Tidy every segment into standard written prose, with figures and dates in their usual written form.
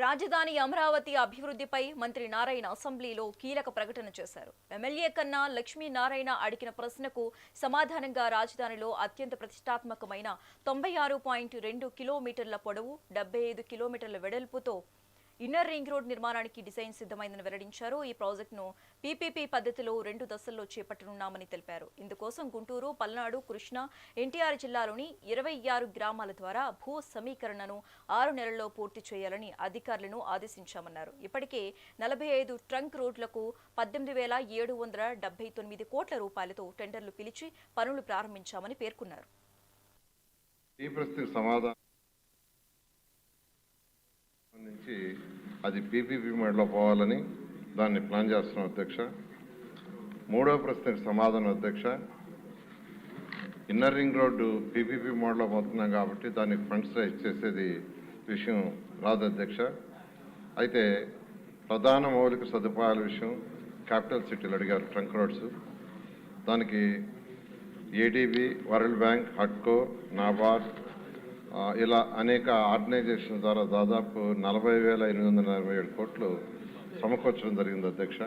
రాజధాని అమరావతి అభివృద్ధిపై మంత్రి నారాయణ అసెంబ్లీలో కీలక ప్రకటన చేశారు. ఎమ్మెల్యే కన్నా లక్ష్మీనారాయణ అడిగిన ప్రశ్నకు సమాధానంగా రాజధానిలో అత్యంత ప్రతిష్టాత్మకమైన 96.2 కిలోమీటర్ల పొడవు, 75 కిలోమీటర్ల వెడల్పుతో ఇన్నర్ రింగ్ రోడ్ నిర్మాణానికి డిజైన్ సిద్ధమైందని వెల్లడించారు. ఈ ప్రాజెక్టును పీపీపీ పద్ధతిలో 2 దశల్లో చేపట్టనున్నామని తెలిపారు. ఇందుకోసం గుంటూరు, పల్నాడు, కృష్ణా, ఎన్టీఆర్ జిల్లాలోని 26 గ్రామాల ద్వారా భూ సమీకరణను 6 నెలల్లో పూర్తి చేయాలని అధికారులను ఆదేశించామన్నారు. ఇప్పటికే 45 ట్రంక్ రోడ్లకు 18,779 కోట్ల రూపాయలతో టెండర్లు పిలిచి పనులు ప్రారంభించామని పేర్కొన్నారు. అది పీపీపీ మోడ్లో పోవాలని దాన్ని ప్లాన్ చేస్తున్నాం అధ్యక్ష. మూడవ ప్రశ్నకు సమాధానం అధ్యక్ష, ఇన్నర్ రింగ్ రోడ్డు పీపీపీ మోడ్లో పోతున్నాం కాబట్టి దానికి ఫండ్స్ రైజ్ చేసేది విషయం రాదు అధ్యక్ష. అయితే ప్రధాన మౌలిక సదుపాయాల విషయం క్యాపిటల్ సిటీలు అడిగారు, ట్రంక్ రోడ్స్. దానికి ఏడీబీ, వరల్డ్ బ్యాంక్, హడ్కో, నాబార్డ్ ఇలా అనేక ఆర్గనైజేషన్ ద్వారా దాదాపు 40,847 కోట్లు సమకూర్చడం జరిగింది అధ్యక్ష.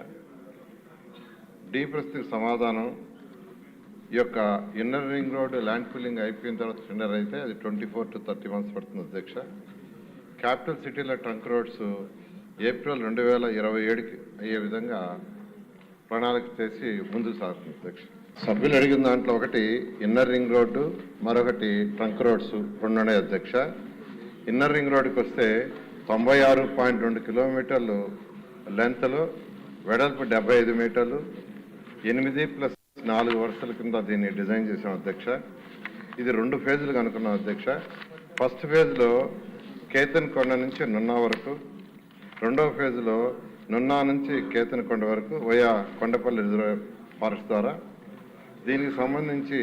డి ప్రశ్నకు సమాధానం, ఈ యొక్క inner ring road land filling అయిపోయిన తర్వాత టెండర్ అయితే అది 24 to 30 months పడుతుంది అధ్యక్ష. క్యాపిటల్ సిటీల ట్రంక్ రోడ్స్ ఏప్రిల్ 2027కి అయ్యే విధంగా ప్రణాళిక చేసి ముందుకు సాగుతుంది అధ్యక్ష. సభ్యులు అడిగిన దాంట్లో ఒకటి ఇన్నర్ రింగ్ రోడ్డు, మరొకటి ట్రంక్ రోడ్స్ 2 ఉన్నాయి అధ్యక్ష. ఇన్నర్ రింగ్ రోడ్డుకి వస్తే 96.2 కిలోమీటర్లు లెంత్లో, వెడల్పు 75 మీటర్లు, 8+4 వరుసల కింద దీన్ని డిజైన్ చేసాం అధ్యక్ష. ఇది 2 ఫేజులుగా అనుకున్నాం అధ్యక్ష. ఫస్ట్ ఫేజ్లో కేతన్కొండ నుంచి నున్నా వరకు, రెండవ ఫేజ్లో నున్నా నుంచి కేతన్కొండ వరకు వయా కొండపల్లి రిజర్వ్ ఫారెస్ట్ ద్వారా. దీనికి సంబంధించి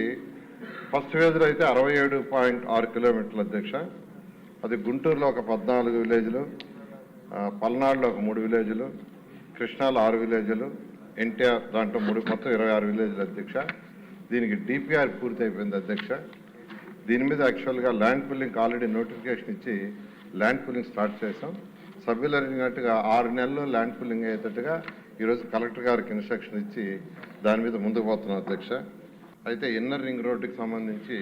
ఫస్ట్ ఫేజ్లో అయితే 67.6 కిలోమీటర్లు అధ్యక్ష. అది గుంటూరులో ఒక 14 విలేజ్లు, పల్నాడులో ఒక 3 విలేజ్లు, కృష్ణాలో 6 విలేజ్లు, ఎన్టీఆర్ దాంట్లో 3, మొత్తం 26 విలేజ్లు అధ్యక్ష. దీనికి డిపిఆర్ పూర్తి అయిపోయింది అధ్యక్ష. దీని మీద యాక్చువల్గా ల్యాండ్ పుల్లింగ్ ఆల్రెడీ నోటిఫికేషన్ ఇచ్చి ల్యాండ్ పుల్లింగ్ స్టార్ట్ చేసాం. సభ్యులు అడిగినట్టుగా 6 నెలల్లో ల్యాండ్ పుల్లింగ్ అయ్యేటట్టుగా ఈరోజు కలెక్టర్ గారికి ఇన్స్ట్రక్షన్ ఇచ్చి దాని మీద ముందుకు పోతున్నాం అధ్యక్ష. అయితే ఇన్నర్ రింగ్ రోడ్డుకి సంబంధించి